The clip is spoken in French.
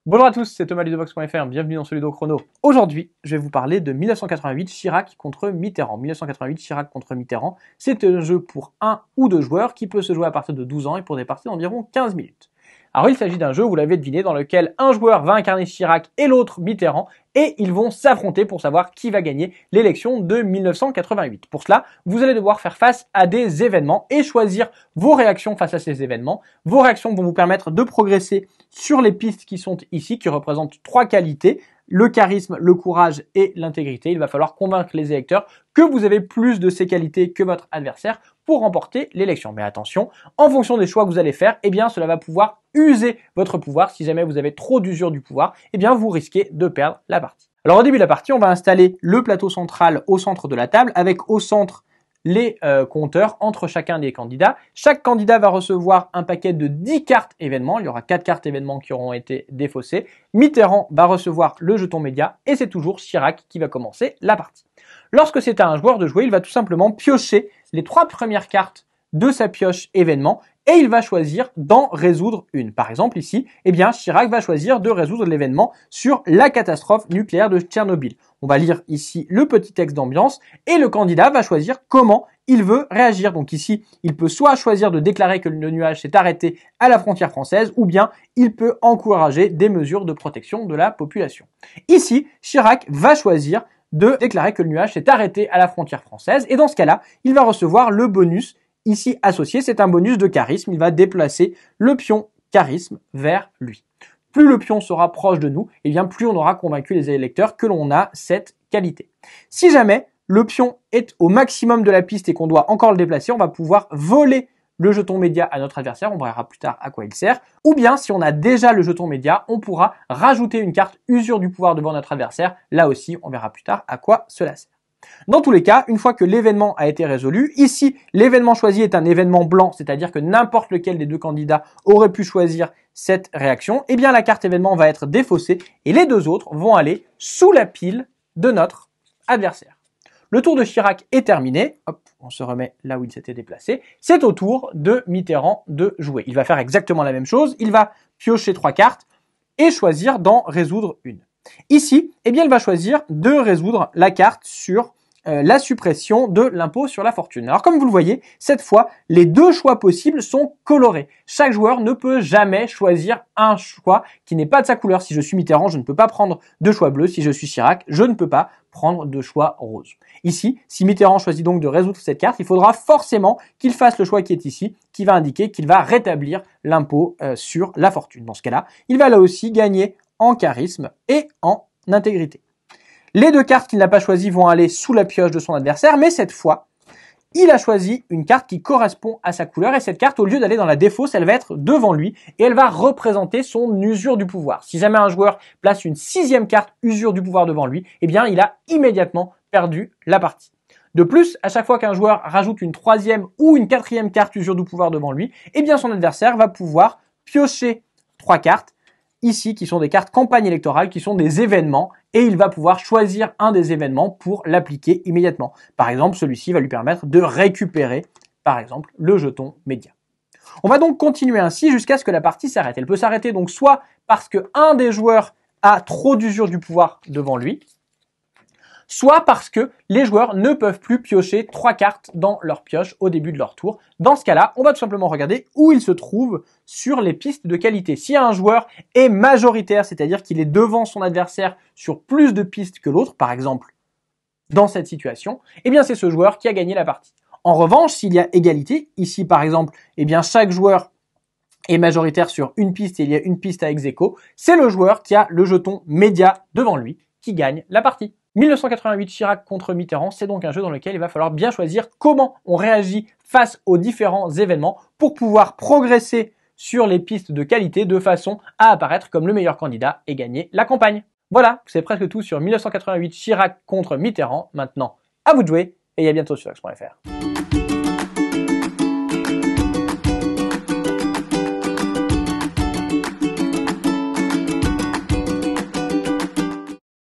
Bonjour à tous, c'est Thomas Ludovox.fr, bienvenue dans ce Ludo Chrono. Aujourd'hui, je vais vous parler de 1988 Chirac contre Mitterrand. 1988 Chirac contre Mitterrand, c'est un jeu pour 1 ou 2 joueurs qui peut se jouer à partir de 12 ans et pour des parties d'environ 15 minutes. Alors il s'agit d'un jeu, vous l'avez deviné, dans lequel un joueur va incarner Chirac et l'autre Mitterrand et ils vont s'affronter pour savoir qui va gagner l'élection de 1988. Pour cela, vous allez devoir faire face à des événements et choisir vos réactions face à ces événements. Vos réactions vont vous permettre de progresser sur les pistes qui sont ici, qui représentent 3 qualités. Le charisme, le courage et l'intégrité. Il va falloir convaincre les électeurs que vous avez plus de ces qualités que votre adversaire pour remporter l'élection. Mais attention, en fonction des choix que vous allez faire, eh bien, cela va pouvoir user votre pouvoir. Si jamais vous avez trop d'usure du pouvoir, eh bien, vous risquez de perdre la partie. Alors, au début de la partie, on va installer le plateau central au centre de la table avec au centre les compteurs entre chacun des candidats. Chaque candidat va recevoir un paquet de 10 cartes événements. Il y aura 4 cartes événements qui auront été défaussées. Mitterrand va recevoir le jeton média et c'est toujours Chirac qui va commencer la partie. Lorsque c'est à un joueur de jouer, il va tout simplement piocher les 3 premières cartes de sa pioche événement et il va choisir d'en résoudre une. Par exemple ici, eh bien Chirac va choisir de résoudre l'événement sur la catastrophe nucléaire de Tchernobyl. On va lire ici le petit texte d'ambiance et le candidat va choisir comment il veut réagir. Donc ici, il peut soit choisir de déclarer que le nuage s'est arrêté à la frontière française ou bien il peut encourager des mesures de protection de la population. Ici, Chirac va choisir de déclarer que le nuage s'est arrêté à la frontière française et dans ce cas-là, il va recevoir le bonus ici associé, c'est un bonus de charisme, il va déplacer le pion charisme vers lui. Plus le pion sera proche de nous, et bien plus on aura convaincu les électeurs que l'on a cette qualité. Si jamais le pion est au maximum de la piste et qu'on doit encore le déplacer, on va pouvoir voler le jeton média à notre adversaire, on verra plus tard à quoi il sert, ou bien si on a déjà le jeton média, on pourra rajouter une carte usure du pouvoir devant notre adversaire, là aussi on verra plus tard à quoi cela sert. Dans tous les cas, une fois que l'événement a été résolu, ici, l'événement choisi est un événement blanc, c'est-à-dire que n'importe lequel des deux candidats aurait pu choisir cette réaction, eh bien la carte événement va être défaussée et les deux autres vont aller sous la pile de notre adversaire. Le tour de Chirac est terminé, hop, on se remet là où il s'était déplacé, c'est au tour de Mitterrand de jouer. Il va faire exactement la même chose, il va piocher 3 cartes et choisir d'en résoudre une. Ici, eh bien, il va choisir de résoudre la carte sur la suppression de l'impôt sur la fortune. Alors comme vous le voyez, cette fois, les 2 choix possibles sont colorés. Chaque joueur ne peut jamais choisir un choix qui n'est pas de sa couleur. Si je suis Mitterrand, je ne peux pas prendre de choix bleu. Si je suis Chirac, je ne peux pas prendre de choix rose. Ici, si Mitterrand choisit donc de résoudre cette carte, il faudra forcément qu'il fasse le choix qui est ici, qui va indiquer qu'il va rétablir l'impôt sur la fortune. Dans ce cas-là, il va là aussi gagner en charisme et en intégrité. Les 2 cartes qu'il n'a pas choisies vont aller sous la pioche de son adversaire, mais cette fois, il a choisi une carte qui correspond à sa couleur et cette carte, au lieu d'aller dans la défausse, elle va être devant lui et elle va représenter son usure du pouvoir. Si jamais un joueur place une 6e carte usure du pouvoir devant lui, eh bien, il a immédiatement perdu la partie. De plus, à chaque fois qu'un joueur rajoute une 3e ou une 4e carte usure du pouvoir devant lui, eh bien, son adversaire va pouvoir piocher 3 cartes ici, qui sont des cartes campagne électorale, qui sont des événements, et il va pouvoir choisir un des événements pour l'appliquer immédiatement. Par exemple, celui-ci va lui permettre de récupérer, par exemple, le jeton média. On va donc continuer ainsi jusqu'à ce que la partie s'arrête. Elle peut s'arrêter donc soit parce qu'un des joueurs a trop d'usure du pouvoir devant lui, soit parce que les joueurs ne peuvent plus piocher 3 cartes dans leur pioche au début de leur tour. Dans ce cas-là, on va tout simplement regarder où il se trouve sur les pistes de qualité. Si un joueur est majoritaire, c'est-à-dire qu'il est devant son adversaire sur plus de pistes que l'autre, par exemple dans cette situation, eh bien c'est ce joueur qui a gagné la partie. En revanche, s'il y a égalité, ici par exemple, eh bien chaque joueur est majoritaire sur une piste et il y a une piste à ex-aequo, c'est le joueur qui a le jeton média devant lui qui gagne la partie. 1988 Chirac contre Mitterrand, c'est donc un jeu dans lequel il va falloir bien choisir comment on réagit face aux différents événements pour pouvoir progresser sur les pistes de qualité de façon à apparaître comme le meilleur candidat et gagner la campagne. Voilà, c'est presque tout sur 1988 Chirac contre Mitterrand. Maintenant, à vous de jouer et à bientôt sur X.fr.